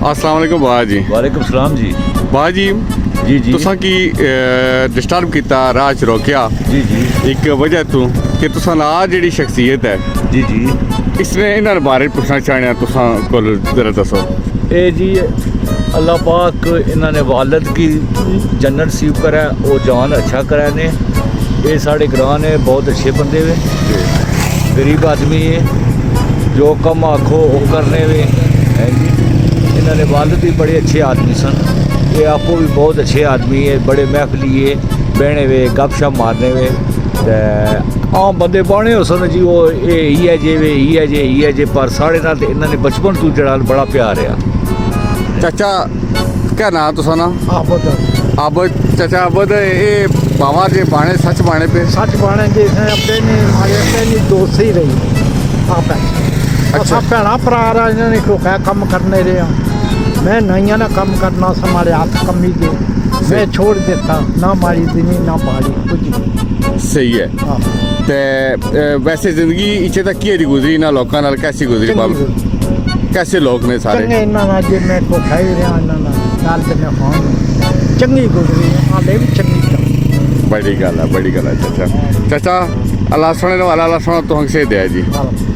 अस्सलाम वालेकुम बाबा जी। वालेकुम सलाम जी। बाबा जी जी जी तुसां की डिस्टर्ब किया राह च रोकया जी जी एक वजह तू कि तुसां नाल जेह्ड़ी शख्सियत है जी जी इसने इन्हां बारे पुछना चाहने तुसां कोल जरा दसो। ए जी अल्लाह पाक इन्होंने वालद की जन्नत नसीब करे और जान अच्छा करे ने। ये साढ़े ग्रां ने बहुत अच्छे बंदे वे, गरीब आदमी है, जो कम आखो वो करने वे है जी। इन्होंने वालद भी बड़े अच्छे आदमी सन। ये आपको भी बहुत अच्छे आदमी है, बड़े महफली है, बहने वे गप शप मारने वे। आम बंदे बाने हो सन जी, वो ये जे वे ये जे पर साढ़े नाल इन्होंने बचपन तू जड़ा बड़ा प्यार है। चाचा क्या नाम तुसा ना? आबद आबद चाचा आबद ये बाबा जे बाणे सच बाणे पे सच बाने जे अपने मारे अपनी दोस्त ही रही आप अच्छा भैन भरा रहा इन्होंने कोई कम करने रहे मैं नैया ना कम करना हमारे हाथ कमी दे मैं छोड़ देता ना मारी दिनी ना बाड़ी कुछ सही है। हाँ ते वैसे जिंदगी इच्छे तक की गुजरी ना लोगों नाल कैसी गुजरी बाबा? कैसे लोग ने सारे? चंगे इन्होंने जे मैं को खाई रहा इन्होंने नाल ते मैं खाऊं चंगी गुजरी हाले भी चंगी बड़ी गल है चाचा। चाचा अल्लाह सुने लो अल्लाह सुनो तो हमसे दे जी। चल